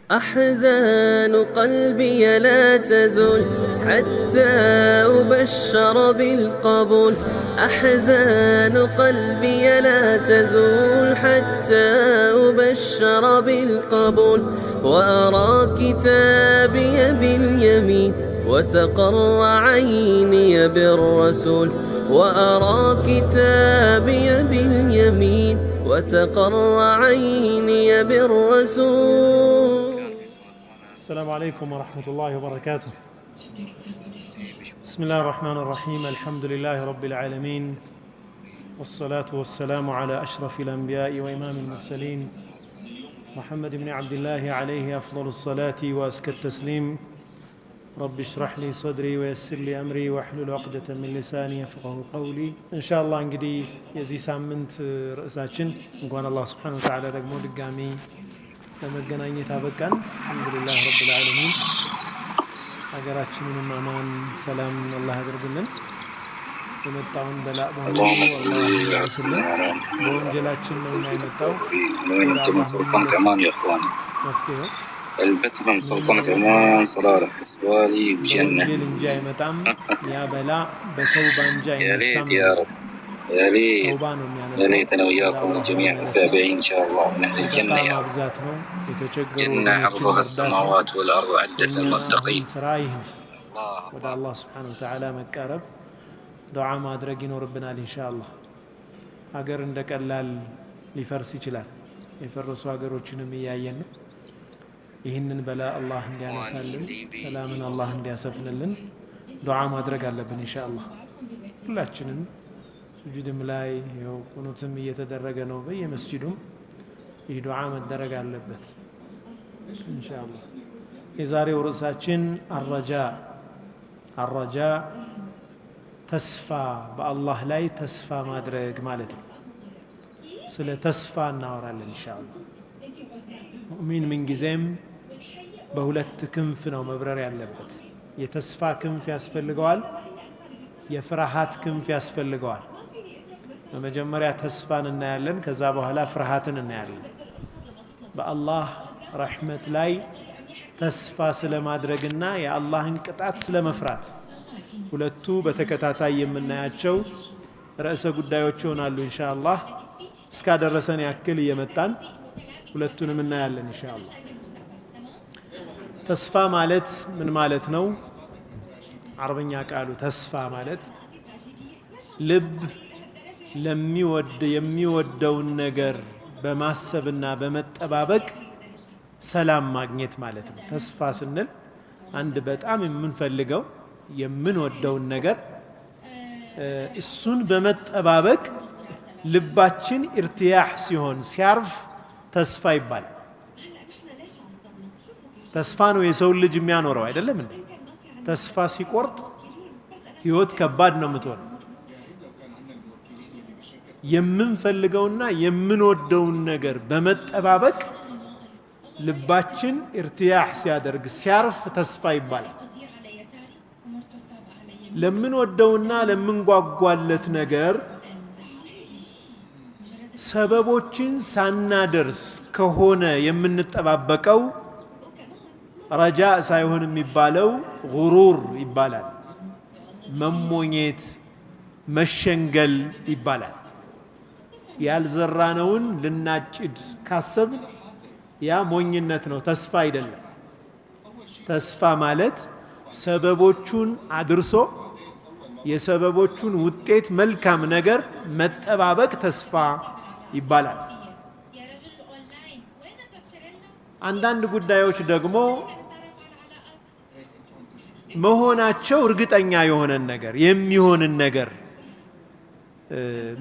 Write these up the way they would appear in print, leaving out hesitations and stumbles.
أحزان قلبي لا تزول حتى أبشر بالقبول. أحزان قلبي لا تزول حتى أبشر بالقبول. وأرى كتابي باليمين وتقر عيني بالرسول. وأرى كتابي باليمين وتقر عيني بالرسول. السلام عليكم ورحمة الله وبركاته. بسم الله الرحمن الرحيم. الحمد لله رب العالمين، والصلاة والسلام على أشرف الأنبياء وإمام المرسلين محمد بن عبد الله عليه أفضل الصلاة وأزكى التسليم. رب اشرح لي صدري ويسر لي أمري واحلل عقدة من لساني يفقهوا قولي. إن شاء الله እንግዲህ የዚህ ሳምንት ርዕሳችን እንኳን አላህ Subhanahu Wa Ta'ala ደግሞ ድጋሚ ለመገናኘት አበቃን። አልሐምዱሊላህ ረብል ዓለሚን። ሀገራችንን አማን ሰላም አላህ ያድርግልን። የመጣውን በላእ በሙሉ አላህ ያስልን። በወንጀላችን ነው የመጣው سلطنة عمان يا اخوان. البث من سلطنة عمان صلاح حسبالي بجنة. يا بلاء بتوبة جاي. يا ريت يا رب، يا ريت يا ريت انا وياكم الجميع متابعين ان شاء الله من اهل الجنة يا رب. جنة عرضها السماوات والارض عدة للمتقين. ودا الله سبحانه وتعالى مقرب دعاء ማድረግ ይኖርብናል ኢንሻአላህ። ሀገር እንደቀላል ሊፈርስ ይችላል። የፈረሱ ሀገሮችንም እያየን ነው። ይህንን በላ አላህ እንዲያነሳልን፣ ሰላምን አላህ እንዲያሰፍንልን ዱዓ ማድረግ አለብን ኢንሻአላህ። ሁላችንም ሱጁድም ላይ ያው ቁኑትም እየተደረገ ነው በየመስጂዱም ይህ ዱዓ መደረግ አለበት ኢንሻአላህ። የዛሬው ርዕሳችን አረጃ ተስፋ፣ በአላህ ላይ ተስፋ ማድረግ ማለት ነው። ስለ ተስፋ እናወራለን ኢንሻአላህ። ሙእሚን ምንጊዜም በሁለት ክንፍ ነው መብረር ያለበት። የተስፋ ክንፍ ያስፈልገዋል፣ የፍርሃት ክንፍ ያስፈልገዋል። በመጀመሪያ ተስፋን እናያለን፣ ከዛ በኋላ ፍርሃትን እናያለን። በአላህ ረሕመት ላይ ተስፋ ስለማድረግና የአላህን ቅጣት ስለመፍራት ሁለቱ በተከታታይ የምናያቸው ርዕሰ ጉዳዮች ይሆናሉ ኢንሻአላህ። እስካደረሰን ያክል እየመጣን ሁለቱንም እናያለን ኢንሻአላህ። ተስፋ ማለት ምን ማለት ነው? አረበኛ ቃሉ ተስፋ ማለት ልብ የሚወደውን ነገር በማሰብና በመጠባበቅ ሰላም ማግኘት ማለት ነው። ተስፋ ስንል አንድ በጣም የምንፈልገው የምንወደውን ነገር እሱን በመጠባበቅ ልባችን ኢርቲያህ ሲሆን ሲያርፍ ተስፋ ይባላል። ተስፋ ነው የሰው ልጅ የሚያኖረው አይደለም እንዴ? ተስፋ ሲቆርጥ ህይወት ከባድ ነው የምትሆነው። የምንፈልገውና የምንወደውን ነገር በመጠባበቅ ልባችን ኢርቲያህ ሲያደርግ ሲያርፍ ተስፋ ይባላል። ለምንወደውና ለምንጓጓለት ነገር ሰበቦችን ሳናደርስ ከሆነ የምንጠባበቀው ረጃ ሳይሆን የሚባለው ጉሩር ይባላል። መሞኘት፣ መሸንገል ይባላል። ያልዘራነውን ልናጭድ ካሰብ ያ ሞኝነት ነው፣ ተስፋ አይደለም። ተስፋ ማለት ሰበቦቹን አድርሶ የሰበቦቹን ውጤት መልካም ነገር መጠባበቅ ተስፋ ይባላል። አንዳንድ ጉዳዮች ደግሞ መሆናቸው እርግጠኛ የሆነን ነገር የሚሆንን ነገር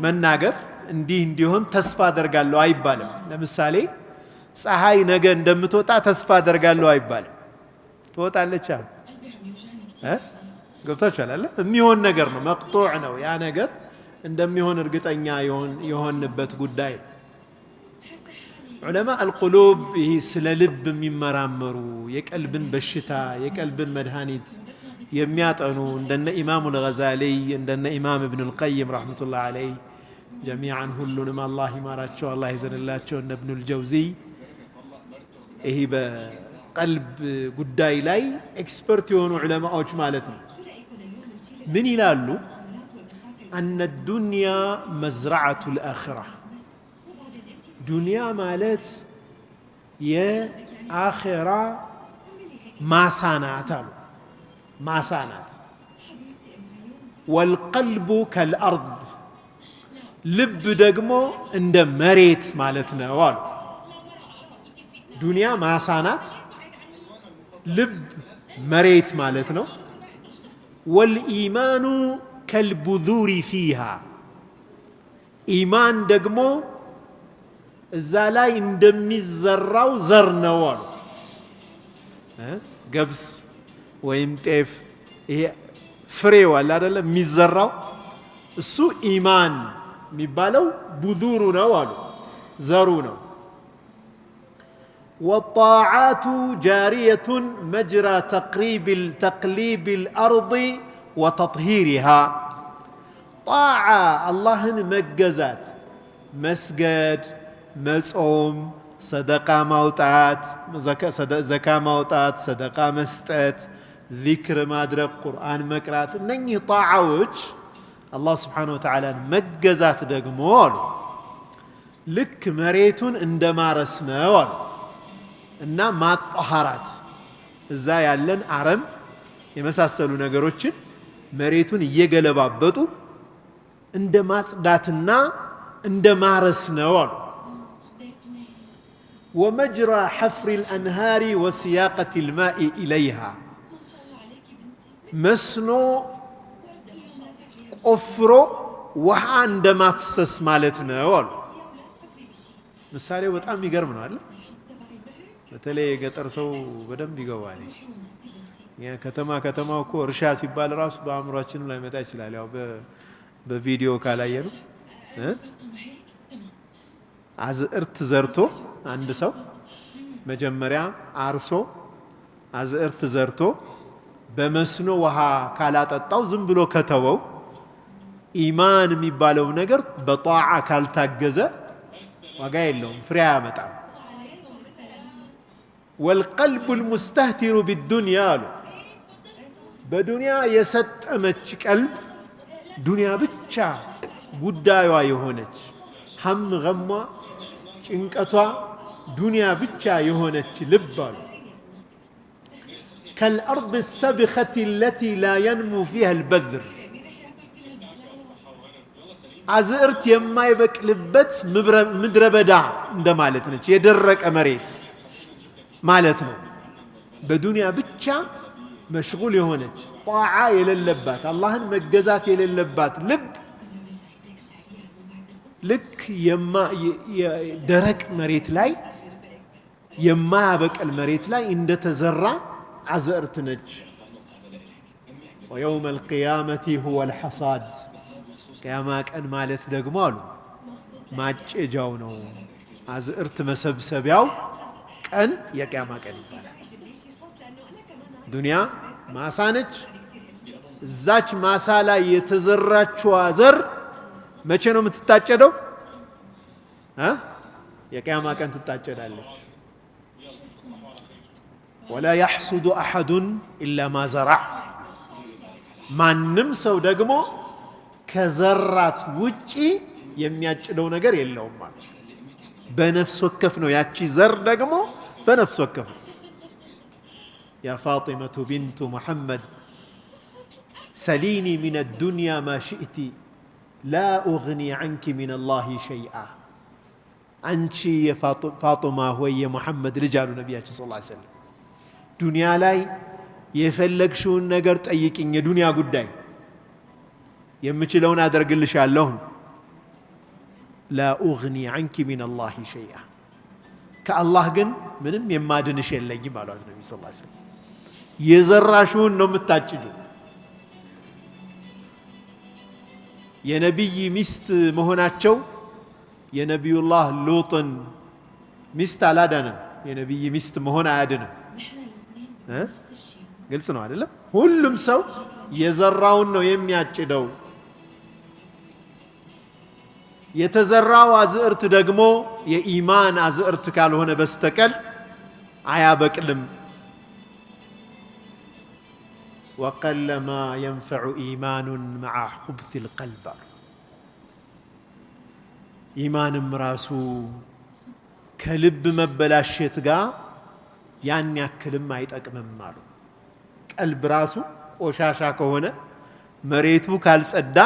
መናገር እንዲህ እንዲሆን ተስፋ አደርጋለሁ አይባልም። ለምሳሌ ፀሐይ ነገ እንደምትወጣ ተስፋ አደርጋለሁ አይባልም። ትወጣለች ገብታችኋል አይደል? የሚሆን ነገር ነው፣ መቅጡዕ ነው። ያ ነገር እንደሚሆን እርግጠኛ የሆንበት ጉዳይ። ዑለማ አልቁሉብ ይህ ስለ ልብ የሚመራመሩ የቀልብን በሽታ የቀልብን መድኃኒት የሚያጠኑ እንደነ ኢማሙ አልገዛሊ እንደነ ኢማም ኢብኑ አልቀይም ረሕመቱላህ ዐለይህ ጀሚዓን ሁሉንም አላህ ይማራቸው አላህ ይዘንላቸው። እነ ኢብኑ አልጀውዚ ይህ ቀልብ ጉዳይ ላይ ኤክስፐርት የሆኑ ዑለማዎች ማለት ነው ምን ይላሉ أن الدنيا مزرعة الآخرة دنيا مالت يا آخرة ما صانعت والقلب كالأرض لب دقمو عند مريت مالتنا والو دنيا ما صانعت لب مريت مالتنا والإيمان كالبذور فيها إيمان دقمو الزالاي اندمي الزراو زرنا والو قبس ويمتف فري ولا لا ميزراو السو إيمان ميبالو بذورنا والو زارونا والطاعات جارية مجرى تقليب الأرض وتطهيرها طاعة الله مجزات مسجد مصوم صدقة موتات زكاة موتات صدقة مستات ذكر مادرق قرآن مقرات نني طاعوش الله سبحانه وتعالى مجزات دقمول لك مريتون عندما رسمول إنما ما طهارات إزاي يعلن عرم يمساسلو نجاروتشن مريتون يجلبابتو عندما صداتنا عندما رسنول ومجرى حفر الأنهار وسياقة الماء إليها مسنو قفرو وحا عندما فسس مالتنا وال مسالي بطعم يقرمنا هلا بتالي قطر سو بدم بيقوالي يعني كتما وكو رشا سيبال راس بأمراتشن لا يمتاش لالي أو بفيديو كالا ينو عز ارتزرتو عند سو مجمريا عرسو عز ارتزرتو بمسنو وها كالات الطاو زنبلو كتوو إيمان ميبالو نجر بطاعة كالتاجزة وقايل لهم فريا متعب والقلب المستهتر بالدنيا له بدنيا يسد أمتش قلب دنيا بتشا قدايوا يهونج هم غما چنقتوا دنيا بتشا يهونج لبال كالأرض السبخة التي لا ينمو فيها البذر عزئرت يما يبك لبت مدربدا اندمالتنا يدرك أمريت مالتنا بدنيا بتشا مشغول يهونج طاعة يللبات اللهن مجزات يللبات لب لك يما درك مريت لاي يما يبك المريت لاي اند تزرع عزئرت نج ويوم القيامة هو الحصاد قيامك أن مالت دقمالو ما جاونو عزئرت مسبسبياو كأن يا قيامك أن يبالا دنيا ما سانج زاج ما سالا يتزرچ وازر مچه ነው የምትታጨደው يا قيامك أن ትታጨዳለች ولا يحسد أحد إلا ما زرع ማንም ሰው ደግሞ ከዘራት ውጪ የሚያጭደው ነገር የለውም ማለት በነፍስ ወከፍ ነው ያቺ ዘር ደግሞ በነፍስ ወከፍ يا فاطمة بنت محمد سليني من الدنيا ما شئت لا أغني عنك من الله شيئا أنت يا فاطمة هو يا محمد رجال النبي صلى الله عليه وسلم دنيا لاي የፈለግሽውን ነገር ጠይቂኝ የዱንያ ጉዳይ የምችለውን አደርግልሻለሁ لا أغني عنك من الله شيئا كالله ግን ምንም የማድንሽ የለኝም ማለት ነው ነብዩ ሰለላሁ ዐለይሂ ወሰለም የዘራሽውን ነው የምታጭጁ የነብይ ሚስት መሆናቸው የነብዩላህ ሉጥን ሚስት አላዳነም የነብይ ሚስት መሆን አያድንም ግልጽ ነው አይደለም ሁሉም ሰው የዘራውን ነው የሚያጭደው የተዘራው አዝርት ደግሞ የኢማን አዝርት ካልሆነ በስተቀር አያበቅልም وقل ما ينفع إيمان مع خبث القلب إيمان مراسو كلب مبلاشت غا ያን ያክልም አይጠቅምም አሉ ቀልብ ራሱ ቆሻሻ ከሆነ መሬቱ ካልጸዳ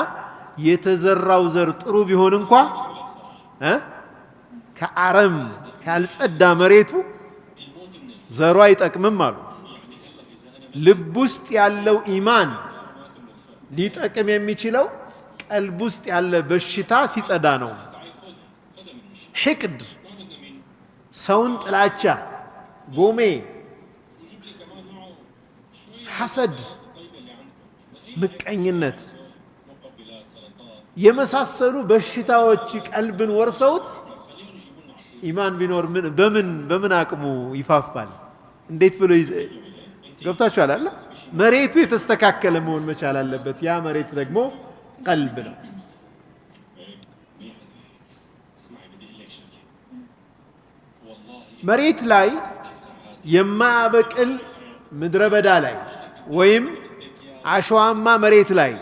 የተዘራው ዘር ጥሩ ቢሆን እንኳን ከአረም ካልጸዳ መሬቱ ዘሩ አይጠቅምም አሉ ልብ ውስጥ ያለው ኢማን ሊጠቅም የሚችለው ቀልብ ውስጥ ያለ በሽታ ሲጸዳ ነው ሕቅድ ሰውን ጥላቻ ጎሜ ሐሰድ ምቀኝነት የመሳሰሉ በሽታዎች ቀልብን ወርሰውት ኢማን ቢኖር በምን አቅሙ ይፋፋል እንዴት ብሎ ገብታችኋል አይደል መሬቱ የተስተካከለ መሆን መቻል አለበት ያ መሬት ደግሞ ቀልብ ነው መሬት ላይ የማያበቅል ምድረ በዳ ላይ ወይም አሸዋማ መሬት ላይ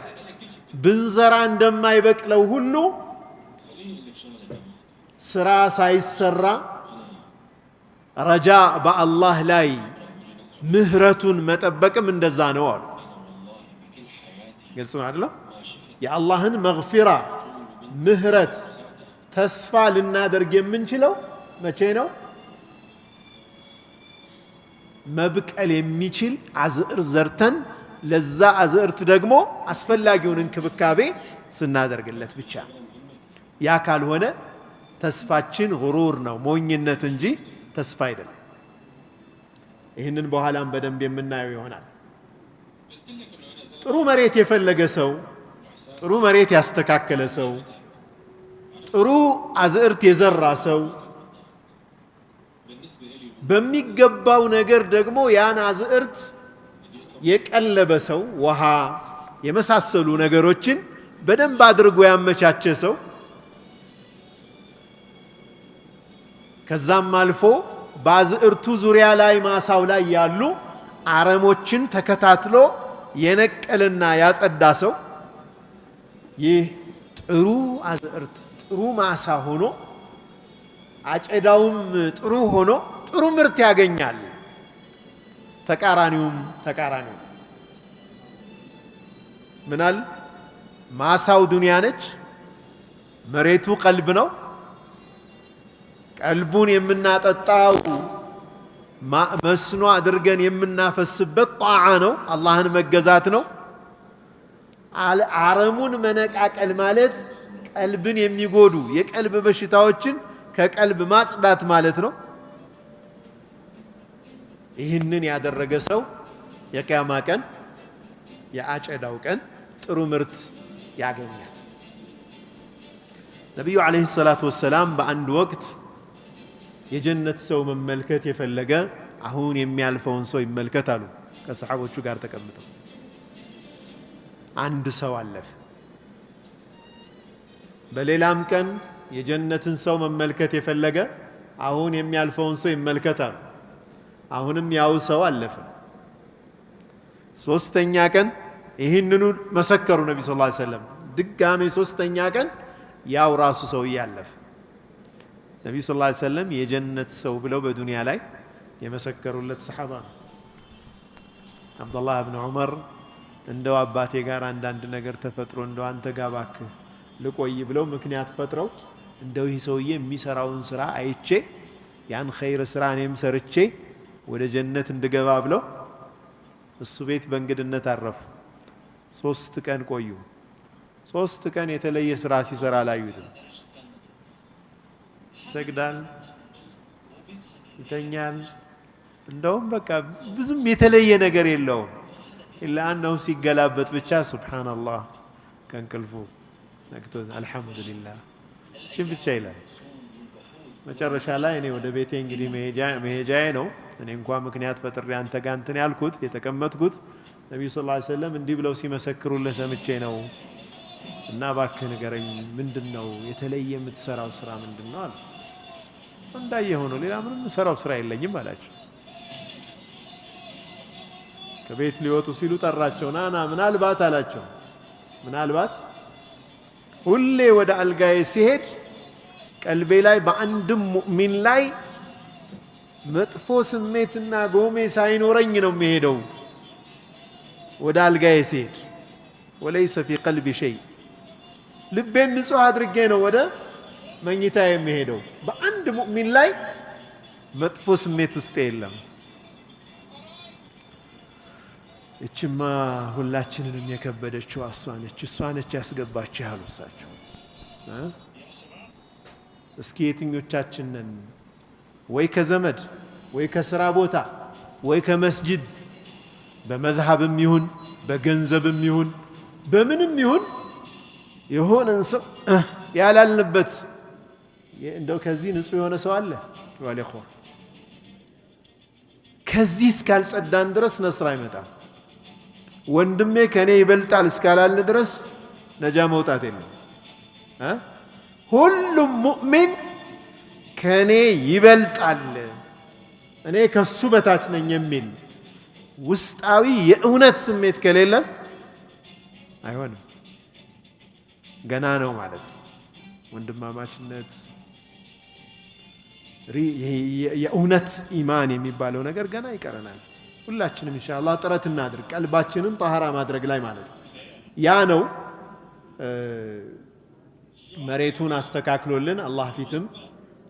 ብንዘራ እንደማይበቅለው ሁሉ ስራ ሳይሰራ ረጃ በአላህ ላይ ምህረቱን መጠበቅም እንደዛ ነው አሉ ግልጽ ነው አይደል የአላህን መግፊራ ምህረት ተስፋ ልናደርግ የምንችለው መቼ ነው መብቀል የሚችል አዝዕር ዘርተን ለዛ አዝዕርት ደግሞ አስፈላጊውን እንክብካቤ ስናደርግለት ብቻ ያ ካልሆነ ተስፋችን ጉሩር ነው ሞኝነት እንጂ ተስፋ አይደለም ይህንን በኋላም በደንብ የምናየው ይሆናል ጥሩ መሬት የፈለገ ሰው ጥሩ መሬት ያስተካከለ ሰው ጥሩ አዝዕርት የዘራ ሰው በሚገባው ነገር ደግሞ ያን አዝዕርት የቀለበ ሰው ውሃ የመሳሰሉ ነገሮችን በደንብ አድርጎ ያመቻቸ ሰው ከዛም አልፎ ባዝዕርቱ ዙሪያ ላይ ማሳው ላይ ያሉ አረሞችን ተከታትሎ የነቀልና ያጸዳ ሰው ይህ ጥሩ አዝዕርት ጥሩ ማሳ ሆኖ አጨዳውም ጥሩ ሆኖ ጥሩ ምርት ያገኛል ተቃራኒው ምናል ማሳው ዱንያ ነች መሬቱ ቀልብ ነው ቀልቡን የምናጠጣው መስኖ አድርገን የምናፈስበት ጣዓ ነው አላህን መገዛት ነው አረሙን መነቃቀል ማለት ቀልብን የሚጎዱ የቀልብ በሽታዎችን ከቀልብ ማጽዳት ማለት ነው ይህንን ያደረገ ሰው የቂያማ ቀን የአጨዳው ቀን ጥሩ ምርት ያገኛል ነብዩ አለይሂ ሰላቱ ወሰላም በአንድ ወቅት የጀነት ሰው መመልከት የፈለገ አሁን የሚያልፈውን ሰው ይመልከት አሉ ከሰሃቦቹ ጋር ተቀምጠው አንድ ሰው አለፈ በሌላም ቀን የጀነትን ሰው መመልከት የፈለገ አሁን የሚያልፈውን ሰው ይመልከት አሉ አሁንም ያው ሰው አለፈ ሶስተኛ ቀን ይህንኑ መሰከሩ ነብዩ ሰለላሁ ዐለይሂ ወሰለም ድጋሜ ሶስተኛ ቀን ያው ራሱ ሰው ያለፈ ነብዩ ሰለላሁ ዐለይሂ ወሰለም የጀነት ሰው ብለው በዱንያ ላይ የመሰከሩለት ሰሃባ አብዱላህ ኢብኑ ዑመር እንደው አባቴ ጋር አንዳንድ ነገር ተፈጥሮ እንደው አንተ ጋር ባክህ ልቆይ ብለው ምክንያት ፈጥረው እንደው ይህ ሰውዬ የሚሰራውን ስራ አይቼ ያን ኸይር ስራ እኔም ሰርቼ ወደ ጀነት እንድገባ ብለው እሱ ቤት በእንግድነት አረፉ 3 ቀን ቆዩ 3 ቀን የተለየ ስራ ሲሰራ ላዩት ሰግዳል ይተኛል እንደውም በቃ ብዙም የተለየ ነገር የለውም ኢላ አንው ሲገላበጥ ብቻ ሱብሃንአላህ ከንቅልፉ ነክቶ አልহামዱሊላህ ሽን ብቻ ይላል መጨረሻ ላይ እኔ ወደ ቤቴ እንግዲህ መሄጃዬ ነው እኔ እንኳን ምክንያት ፈጥሬ አንተ ጋር እንትን ያልኩት የተቀመጥኩት ነብዩ ሰለላሁ ዐለይሂ ወሰለም እንዲህ ብለው ሲመሰክሩልህ ሰምቼ ነው እና እባክህ ንገረኝ ምንድነው የተለየ የምትሰራው ስራ ምንድነው አለ እንዳየ ሆኖ ሌላ ምንም ሰራው ስራ የለኝም አላቸው ከቤት ሊወጡ ሲሉ ጠራቸው። ናና ምናልባት አላቸው፣ ምናልባት ሁሌ ወደ አልጋዬ ሲሄድ ቀልቤ ላይ በአንድም ሙእሚን ላይ መጥፎ ስሜትና ጎሜ ሳይኖረኝ ነው የሚሄደው ወደ አልጋዬ ሲሄድ። ወለይሰ ፊ ቀልቢ ሸይ፣ ልቤን ንጹህ አድርጌ ነው ወደ መኝታ የሚሄደው። በአንድ ሙእሚን ላይ መጥፎ ስሜት ውስጥ የለም። እችማ ሁላችንንም የከበደችው እሷ ነች ያስገባችሁ ያሉ እሳቸው። እስኪ የትኞቻችንን ወይ ከዘመድ ወይ ከስራ ቦታ ወይ ከመስጂድ በመዝሐብም ይሁን በገንዘብም ይሁን በምንም ይሁን የሆነን ሰው ያላልንበት እንደው ከዚህ ንጹህ የሆነ ሰው አለ ወለኹ ከዚህ እስካልጸዳን ድረስ ነስር አይመጣም። ወንድሜ ከኔ ይበልጣል እስካላልን ድረስ ነጃ መውጣት የለም። ሁሉም ሙእሚን ከኔ ይበልጣል እኔ ከሱ በታች ነኝ የሚል ውስጣዊ የእውነት ስሜት ከሌለን አይሆንም። ገና ነው ማለት ነው። ወንድማማችነት የእውነት ኢማን የሚባለው ነገር ገና ይቀረናል። ሁላችንም ኢንሻአላህ ጥረት እናድርግ፣ ቀልባችንን ጠሃራ ማድረግ ላይ ማለት ነው። ያ ነው መሬቱን አስተካክሎልን አላህ ፊትም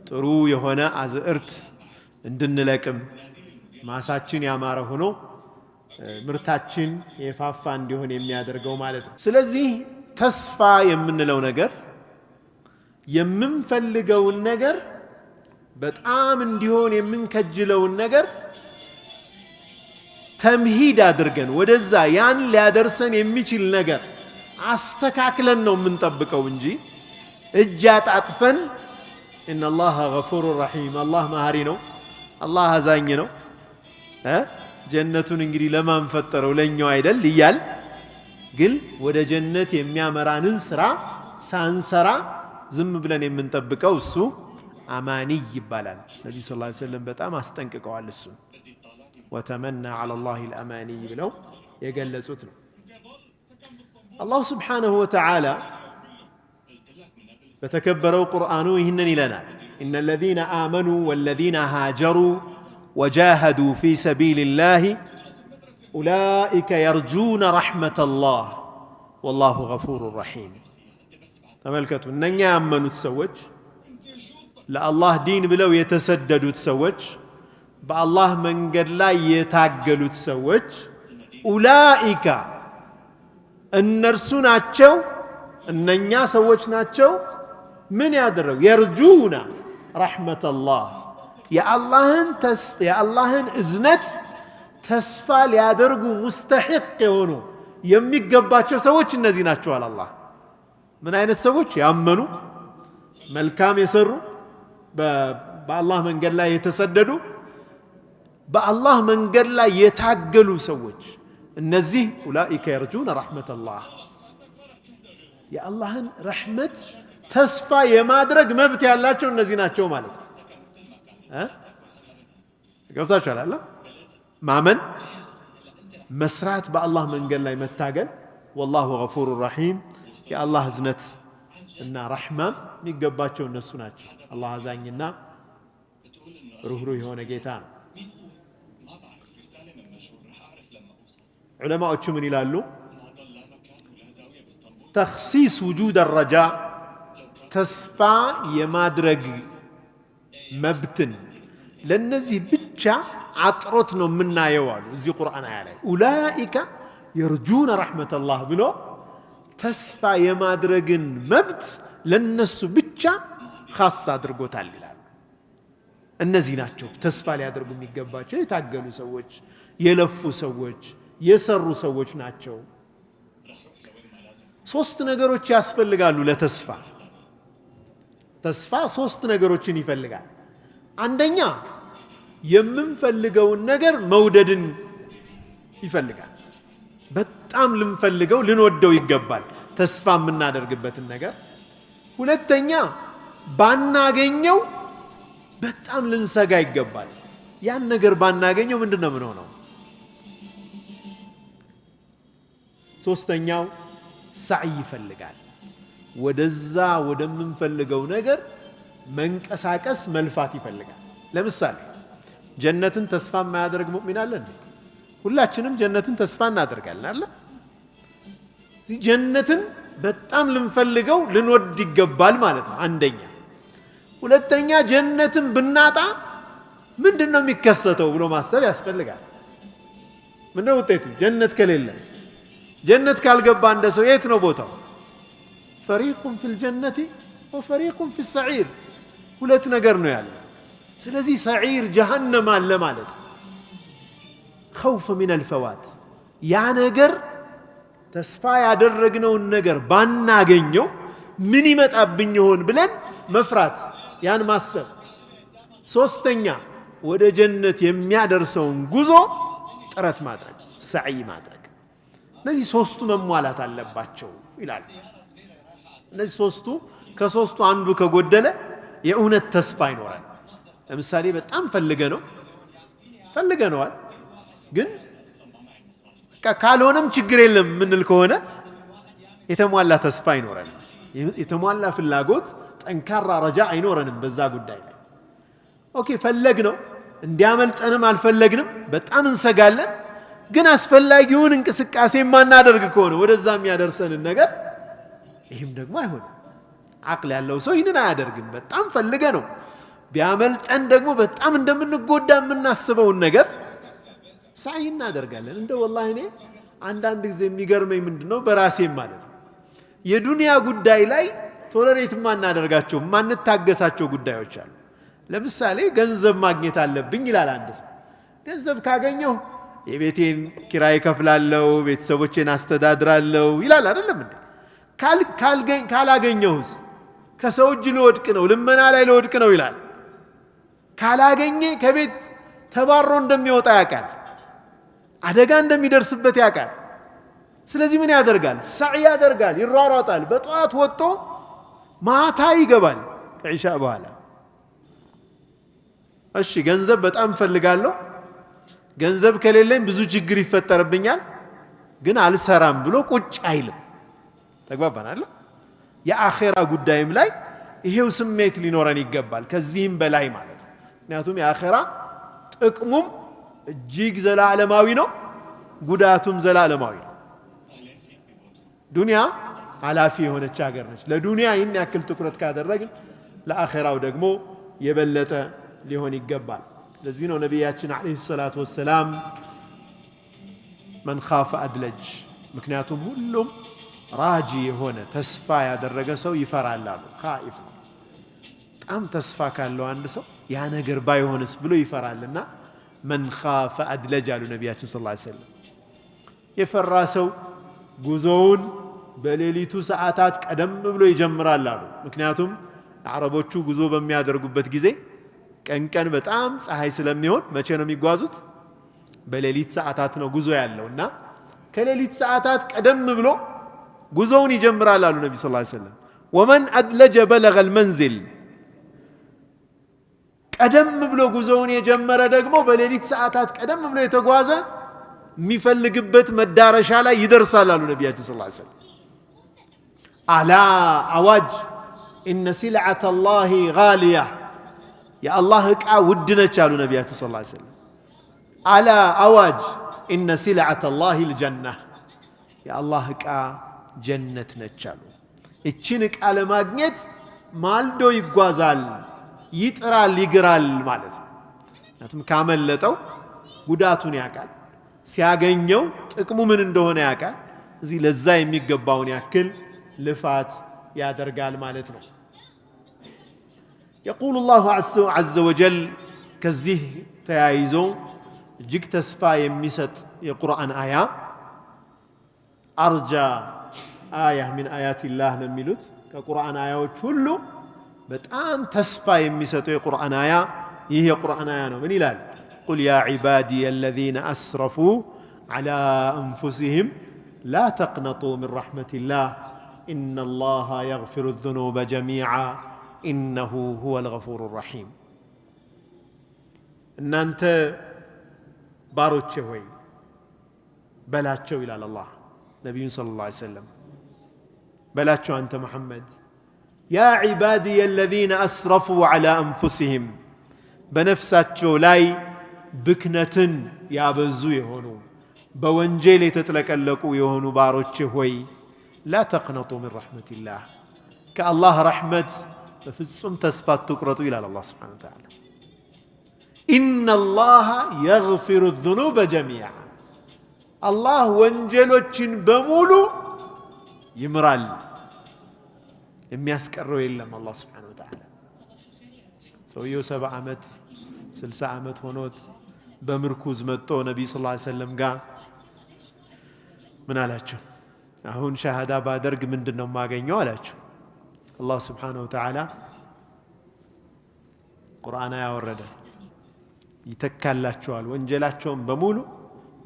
ጥሩ የሆነ አዝዕርት እንድንለቅም ማሳችን ያማረ ሆኖ ምርታችን የፋፋ እንዲሆን የሚያደርገው ማለት ነው። ስለዚህ ተስፋ የምንለው ነገር የምንፈልገውን ነገር በጣም እንዲሆን የምንከጅለውን ነገር ተምሂድ አድርገን ወደዛ ያን ሊያደርሰን የሚችል ነገር አስተካክለን ነው የምንጠብቀው እንጂ እጅ አጣጥፈን ኢነላህ ገፉር ረሒም አላህ መሐሪ ነው አላህ አዛኝ ነው ጀነቱን እንግዲህ ለማን ፈጠረው ለኛው አይደል ይያል ግን ወደ ጀነት የሚያመራንን ስራ ሳንሰራ ዝም ብለን የምንጠብቀው እሱ አማኒ ይባላል። ነብዩ ሰለላሁ ዐለይሂ ወሰለም በጣም አስጠንቅቀዋል። እሱ ወተመና ዐለ ላሂ አልአማኒ ብለው የገለጹት ነው። አላሁ ስብሓነሁ ወተዓላ በተከበረው ቁርአኑ ይህንን ይለናል። ኢነ ለዚነ አመኑ ወለዚነ ሃጀሩ ወጃሃዱ ፊ ሰቢልላህ ኡላኢከ የርጁነ ረሕመተላህ ወላሁ ገፉሩ ረሒም። ተመልከቱ፣ እነኛ ያመኑት ሰዎች ለአላህ ዲን ብለው የተሰደዱት ሰዎች በአላህ መንገድ ላይ የታገሉት ሰዎች ኡላኢከ እነርሱ ናቸው፣ እነኛ ሰዎች ናቸው። ምን ያደረጉ? የርጁና ረሕመተላህ የአላህን እዝነት ተስፋ ሊያደርጉ ሙስተሒቅ የሆኑ የሚገባቸው ሰዎች እነዚህ ናቸው አለ አላህ። ምን አይነት ሰዎች? ያመኑ፣ መልካም የሰሩ፣ በአላህ መንገድ ላይ የተሰደዱ፣ በአላህ መንገድ ላይ የታገሉ ሰዎች እነዚህ ኡላኢከ የርጁነ ረሕመተላህ የአላህን ረሕመት ተስፋ የማድረግ መብት ያላቸው እነዚህ ናቸው ማለት ነው። ገብታችኋል አለ ማመን፣ መስራት፣ በአላህ መንገድ ላይ መታገል። ወላሁ ገፉሩ ረሒም የአላህ እዝነት እና ረሕማም የሚገባቸው እነሱ ናቸው። አላህ አዛኝና ሩህሩህ የሆነ ጌታ ነው። ዑለማዎቹ ምን ይላሉ? ተኽሲስ ውጁድ ረጃ ተስፋ የማድረግ መብትን ለነዚህ ብቻ አጥሮት ነው የምናየው አሉ እዚህ ቁርአን አያ ላይ። ኡላኢከ የርጁነ ረሕመተላህ ብሎ ተስፋ የማድረግን መብት ለነሱ ብቻ ኻስ አድርጎታል ይላሉ። እነዚህ ናቸው ተስፋ ሊያደርጉ የሚገባቸው የታገሉ ሰዎች፣ የለፉ ሰዎች፣ የሰሩ ሰዎች ናቸው። ሶስት ነገሮች ያስፈልጋሉ ለተስፋ። ተስፋ ሶስት ነገሮችን ይፈልጋል። አንደኛ የምንፈልገውን ነገር መውደድን ይፈልጋል። በጣም ልንፈልገው ልንወደው ይገባል ተስፋ የምናደርግበትን ነገር። ሁለተኛ ባናገኘው በጣም ልንሰጋ ይገባል። ያን ነገር ባናገኘው ምንድነው የምንሆነው? ሶስተኛው ሰዕይ ይፈልጋል ወደዛ ወደምንፈልገው ነገር መንቀሳቀስ መልፋት ይፈልጋል ለምሳሌ ጀነትን ተስፋ የማያደርግ ሙእሚን አለ እንዴ ሁላችንም ጀነትን ተስፋ እናደርጋለን አይደል ጀነትን በጣም ልንፈልገው ልንወድ ይገባል ማለት ነው አንደኛ ሁለተኛ ጀነትን ብናጣ ምንድነው የሚከሰተው ብሎ ማሰብ ያስፈልጋል ምንድነው ውጤቱ ጀነት ከሌለ ጀነት ካልገባ እንደ ሰው የት ነው ቦታው ፈሪቁን ፊል ጀነቲ ወፈሪቁን ፊል ሰዒር ሁለት ነገር ነው ያለው ስለዚህ ሰዒር ጀሃነም አለ ማለት خوف من الفوات ያ ነገር ተስፋ ያደረግነውን ነገር ባናገኘው ምን ይመጣብኝ ይሆን ብለን መፍራት ያን ማሰብ ሶስተኛ ወደ ጀነት የሚያደርሰውን ጉዞ ጥረት ማድረግ ሰዕይ ማድረግ እነዚህ ሶስቱ መሟላት አለባቸው ይላል እነዚህ ሶስቱ ከሶስቱ አንዱ ከጎደለ የእውነት ተስፋ ይኖራል ለምሳሌ በጣም ፈልገነዋል ግን ካልሆነም ችግር የለም ምንል ከሆነ የተሟላ ተስፋ ይኖራል የተሟላ ፍላጎት ጠንካራ ረጃ አይኖርንም በዛ ጉዳይ ላይ ኦኬ ፈለግነው እንዲያመልጠንም አልፈለግንም በጣም እንሰጋለን ግን አስፈላጊውን እንቅስቃሴ ማናደርግ ከሆነ ወደዛ የሚያደርሰንን ነገር ይሄም ደግሞ አይሆንም አቅል ያለው ሰው ይህንን አያደርግም በጣም ፈልገነው ቢያመልጠን ደግሞ በጣም እንደምንጎዳ የምናስበውን ነገር ሳይ እናደርጋለን እንደ ወላሂ እኔ አንዳንድ ጊዜ የሚገርመኝ ምንድነው በራሴ ማለት ነው የዱንያ ጉዳይ ላይ ቶለሬት ማናደርጋቸው ማንታገሳቸው ጉዳዮች አሉ ለምሳሌ ገንዘብ ማግኘት አለብኝ ይላል አንድ ሰው ገንዘብ ካገኘው የቤቴን ኪራይ ከፍላለሁ ቤተሰቦቼን አስተዳድራለሁ ይላል አይደለም እንዴ ካላገኘውስ ከሰው እጅ ልወድቅ ነው ልመና ላይ ልወድቅ ነው ይላል ካላገኘ ከቤት ተባሮ እንደሚወጣ ያውቃል አደጋ እንደሚደርስበት ያውቃል ስለዚህ ምን ያደርጋል ሰዕይ ያደርጋል ይሯሯጣል በጧት ወጥቶ ማታ ይገባል ከኢሻ በኋላ እሺ ገንዘብ በጣም ፈልጋለሁ ገንዘብ ከሌለኝ ብዙ ችግር ይፈጠርብኛል ግን አልሰራም ብሎ ቁጭ አይልም ተግባባናል የአኺራ ጉዳይም ላይ ይሄው ስሜት ሊኖረን ይገባል ከዚህም በላይ ማለት ነው ምክንያቱም የአኺራ ጥቅሙም እጅግ ዘላለማዊ ነው ጉዳቱም ዘላለማዊ ነው ዱንያ አላፊ የሆነች ሀገር ነች ለዱንያ ይህን ያክል ትኩረት ካደረግን ለአኺራው ደግሞ የበለጠ ሊሆን ይገባል ለዚህ ነው ነቢያችን አለይሂ ሰላቱ ወሰላም من خاف أدلج ምክንያቱም ሁሉም ራጂ የሆነ ተስፋ ያደረገ ሰው ይፈራል አሉ ኻኢፍ ነው በጣም ተስፋ ካለው አንድ ሰው ያ ነገር ባይሆንስ ብሎ ይፈራልና من خاف أدلج አሉ ነቢያችን ሰለላሁ ዐለይሂ ወሰለም የፈራ ሰው ጉዞውን በሌሊቱ ሰዓታት ቀደም ብሎ ይጀምራል አሉ ምክንያቱም አረቦቹ ጉዞ በሚያደርጉበት ጊዜ ቀን በጣም ፀሐይ ስለሚሆን መቼ ነው የሚጓዙት በሌሊት ሰዓታት ነው ጉዞ ያለውና ከሌሊት ሰዓታት ቀደም ብሎ ጉዞውን ይጀምራል አሉ ነብዩ ሰለላሁ ዐለይሂ ወሰለም ومن أدلج بلغ المنزل ቀደም ብሎ ጉዞውን የጀመረ ደግሞ በሌሊት ሰዓታት ቀደም ብሎ የተጓዘ የሚፈልግበት መዳረሻ ላይ ይደርሳል አሉ ነብያችን ሰለላሁ ዐለይሂ ወሰለም አላ አዋጅ إن سلعة الله غالية يا الله ዕቃ ውድ ነች አሉ ነብያችን ሰለላሁ ዐለይሂ ወሰለም አላ አዋጅ إن سلعة الله الجنة يا الله ዕቃ ጀነት ነች አሉ እቺን ዕቃ ለማግኘት ማልዶ ይጓዛል ይጥራል ይግራል ማለት ነው ምክንያቱም ካመለጠው ጉዳቱን ያውቃል ሲያገኘው ጥቅሙ ምን እንደሆነ ያውቃል እዚህ ለዛ የሚገባውን ያክል ልፋት ያደርጋል ማለት ነው يقول الله عز وجل كزيه تيايزو እጅግ ተስፋ የሚሰጥ የቁርአን አያ አርጃ አያ من آيات الله ነው የሚሉት ከቁርአን አያዎች ሁሉ በጣም ተስፋ የሚሰጠው የቁርአን አያ ይህ የቁርአን አያ ነው ምን ይላል قل يا عبادي الذين أسرفوا على أنفسهم لا تقنطوا من رحمة الله إن الله يغفر الذنوب جميعا إنه هو الغفور الرحيم إن أنت باروتش هوي بلاتشو إلى الله ነቢዩን ሰለላሁ ዐለይሂ ወሰለም በላቸው አንተ መሐመድ ያ ዒባዲየ አለዚነ አስረፉ ዐላ አንፉሲሂም በነፍሳቸው ላይ ብክነትን ያበዙ የሆኑ በወንጀል የተጥለቀለቁ የሆኑ ባሮች ሆይ ላ ተቅነጡ ሚን ረሕመቲላህ ከአላህ ረሕመት በፍጹም ተስፋ አትቁረጡ ይላል አላህ ሱብሓነሁ ወተዓላ ኢነላህ የግፊሩ ዙኑበ ጀሚዓ አላህ ወንጀሎችን በሙሉ ይምራል የሚያስቀረው የለም አላህ ሱብሓነሁ ወተዓላ ሰውየው 70 ዓመት 60 ዓመት ሆኖት በምርኩዝ መጥቶ ነቢዩ ሰለላሁ ዐለይሂ ወሰለም ጋር ምን አላቸው አሁን ሸሃዳ ባደርግ ምንድነው ማገኘው አላቸው አላህ ሱብሓነሁ ወተዓላ ቁርአን ያወረደ ይተካላቸዋል ወንጀላቸውን በሙሉ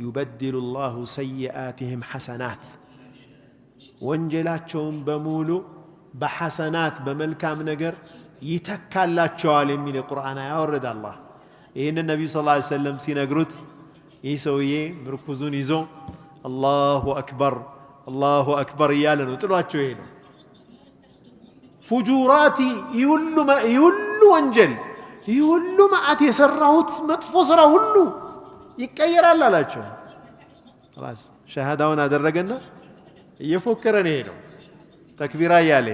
يبدل الله سيئاتهم حسنات ወንጀላቸውን በሙሉ በሐሰናት በመልካም ነገር ይተካላቸዋል የሚል ቁርአን ያወረደ አላህ ይሄን ነብዩ ሰለላሁ ዐለይሂ ወሰለም ሲነግሩት ይህ ሰውዬ ምርኩዙን ይዞ አላሁ አክበር እያለ ነው ጥሏቸው ይሄ ነው ፉጁራቲ ይሁሉ ወንጀል ይሁሉ ማአት የሰራሁት መጥፎ ስራ ሁሉ ይቀየራል አላቸው خلاص ሸሃዳውን አደረገና እየፎከረ ነው ሄደው ተክቢራ ያለ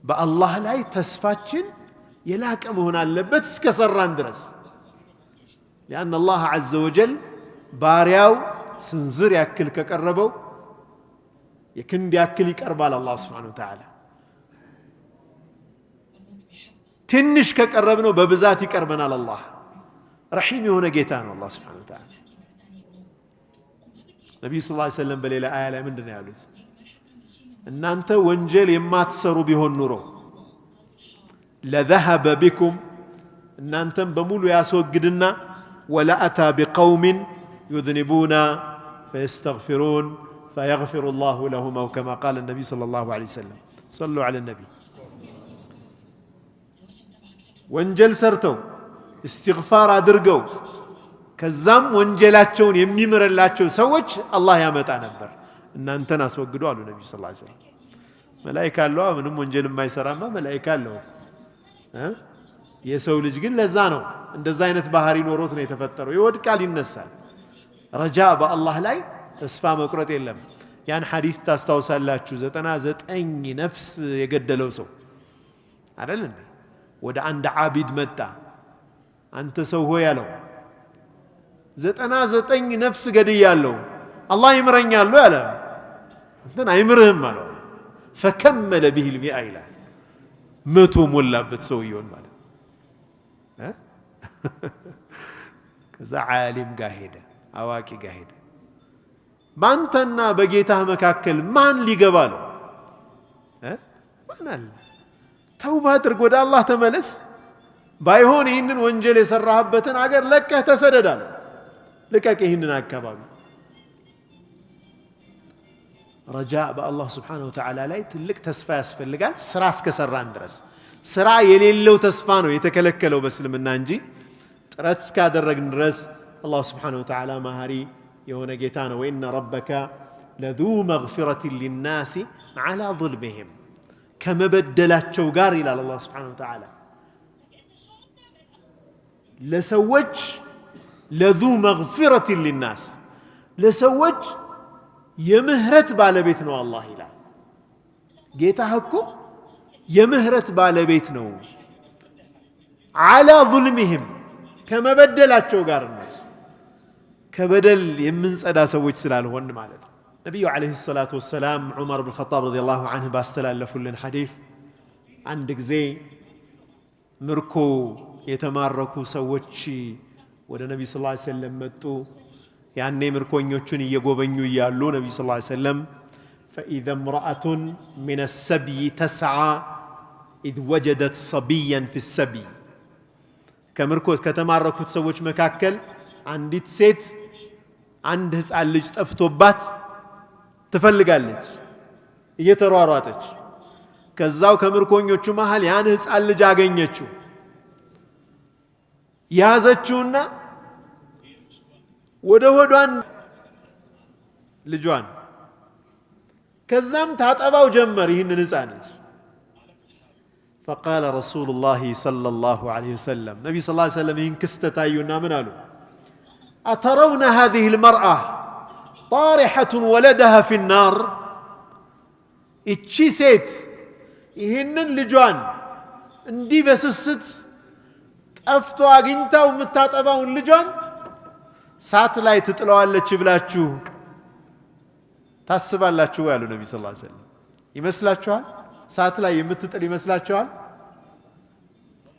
በአላህ ላይ ተስፋችን የላቀ መሆን አለበት እስከ ሰራን ድረስ لأن الله عز وجل ባሪያው ስንዝር ያክል ከቀረበው የክንድ ያክል ይቀርባል አላህ Subhanahu Wa Ta'ala ትንሽ ከቀረብነው በብዛት ይቀርበናል አላህ رحيم የሆነ ጌታ ነው አላህ Subhanahu Wa Ta'ala ነብዩ ሰለላሁ ዐለይሂ ወሰለም በሌላ አያ ላይ ምንድነው ያሉት እናንተ ወንጀል የማትሰሩ ቢሆን ኑሮ ለذهب بكم እናንተም በሙሉ ያስወግድና ولا أتى بقوم يذنبون فيستغفرون فيغفر الله لهم أو كما قال النبي صلى الله عليه وسلم صلوا على النبي ወንጀል ሰርተው استغفار አድርገው ከዛም ወንጀላቸውን የሚምርላቸው ሰዎች አላህ ያመጣ ነበር እናንተን አስወግዱ አሉ ነብዩ ሰለላሁ ዐለይሂ ወሰለም መላእክት አለው ምንም ወንጀል የማይሰራማ መላእክት አለው የሰው ልጅ ግን ለዛ ነው እንደዛ አይነት ባህሪ ኖሮት ነው የተፈጠረው ይወድቃል ይነሳል ረጃ በአላህ ላይ ተስፋ መቁረጥ የለም ያን ሐዲስ ታስታውሳላችሁ 99 ነፍስ የገደለው ሰው አይደል እንዴ ወደ አንድ ዓቢድ መጣ አንተ ሰው ሆይ ያለው 99 ነፍስ ገድያለሁ አላህ ይምረኛል ያለ እንትን አይምርህም አለው فكمل به المئة إلى متو مولابت سويون ማለት ከዛ ዓሊም ጋር ሄደ አዋቂ ጋር ሄደ ባንተና በጌታህ መካከል ማን ሊገባ ነው ማን አለ ተውባ አድርግ ወደ አላህ ተመለስ ባይሆን ይህንን ወንጀል የሰራህበትን አገር ለቀህ ተሰደዳል ለቀቅ ይህንን አካባቢ ረጃ በአላህ Subhanahu Wa Ta'ala ላይ ትልቅ ተስፋ ያስፈልጋል ስራ እስከሰራን ድረስ ስራ የሌለው ተስፋ ነው የተከለከለው በእስልምና እንጂ ጥረት እስካደረግን ድረስ አላህ Subhanahu Wa Ta'ala ማህሪ የሆነ ጌታ ነው ወኢነ ረበከ ለذو مغفرة للناس على ظلمهم ከመበደላቸው ጋር ይላል አላህ Subhanahu Wa Ta'ala ለሰዎች ለذو مغفرة للناس ለሰዎች የምህረት ባለቤት ነው አላህ ይላል ጌታህ እኮ የምህረት ባለቤት ነው على ظلمهم ከመበደላቸው ጋር ነው ከበደል የምንጸዳ ሰዎች ስላልሆን ማለት ነው ነብዩ አለይሂ ሰላቱ ወሰለም ዑመር ኢብኑ ኸጣብ ረዲየላሁ ዐንሁ ባስተላለፉልን ሐዲስ አንድ ጊዜ ምርኮ የተማረኩ ሰዎች ወደ ነብዩ ሰለላሁ ዐለይሂ ወሰለም መጡ ያኔ ምርኮኞቹን እየጎበኙ ይያሉ ነብዩ ሰለላሁ ዐለይሂ ወሰለም فإذا امرأة من السبي تسعى إذ وجدت صبيا في السبي كمركوت ከተማረኩት ሰዎች መካከል አንዲት ሴት አንድ ህፃን ልጅ ጠፍቶባት ትፈልጋለች እየተሯሯጠች ከዛው ከምርኮኞቹ መሃል ያን ህፃን ልጅ አገኘችው ያዘችውና ወደ ሆዷን ልጇን ከዛም ታጠባው ጀመር ይህንን ሕፃን ልጅ فقال رسول الله صلى الله عليه وسلم نبي صلى الله عليه وسلم إن كستتايونا من قالوا أترون هذه المرأة طارحة ولدها في النار إتشي سيت ይህንን ልጇን እንዲህ በስስት ጠፍቶ አግኝታው የምታጠባውን ልጇን ሳት ላይ ትጥለዋለች ብላችሁ ታስባላችሁ ያሉ ነብዩ ሰለላሁ ዐለይሂ ወሰለም ይመስላችኋል ሳት ላይ የምትጥል ይመስላችኋል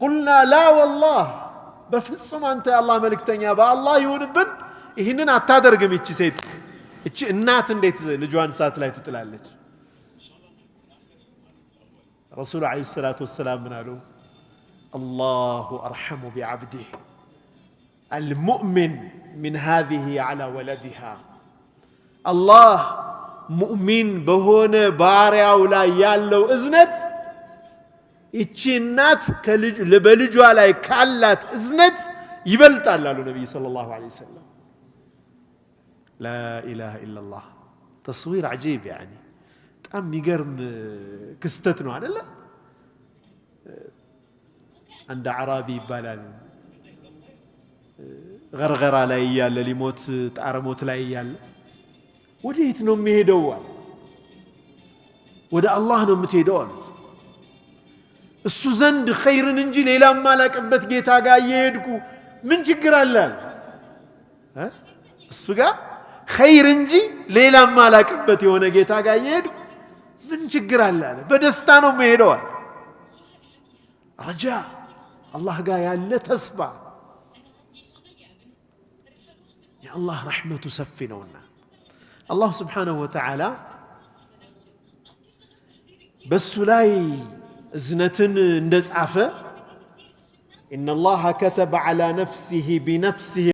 قلنا لا والله በፍጹም አንተ የአላህ መልእክተኛ በአላህ ይሁንብን ይህንን አታደርግም እቺ ሴት እቺ እናት እንዴት ልጇን ሳት ላይ ትጥላለች رسول عليه الصلاة والسلام من قالوا الله أرحم بعبده المؤمن من هذه على ولدها الله مؤمن بهون بارع ولا يالو إذنت إتشينات لبلجوا على كالات إذنت يبلت على النبي صلى الله عليه وسلم لا إله إلا الله تصوير عجيب يعني በጣም የሚገርም ክስተት ነው አይደለ አንድ አራቢ ይባላል ገርገራ ላይ ያለ ሊሞት ጣረሞት ላይ ያለ ወዴት ነው የሚሄደው ወደ አላህ ነው የምትሄደው አሉት እሱ ዘንድ ኸይርን እንጂ ሌላ ማላቀበት ጌታ ጋር እየሄድኩ ምን ችግር አለ እሱ ጋር ኸይር እንጂ ሌላ ማላቀበት የሆነ ጌታ ጋር እየሄድኩ ምን ችግር አለ በደስታ ነው የሚሄደው ረጃ አላህ ጋር ያለ ተስፋ የአላህ ረሕመቱ ሰፊ ነውና አላህ ስብሓነሁ ወተዓላ በሱ ላይ እዝነትን እንደጻፈ ኢነላህ ከተበ ዐላ ነፍሲሂ ቢነፍሲሂ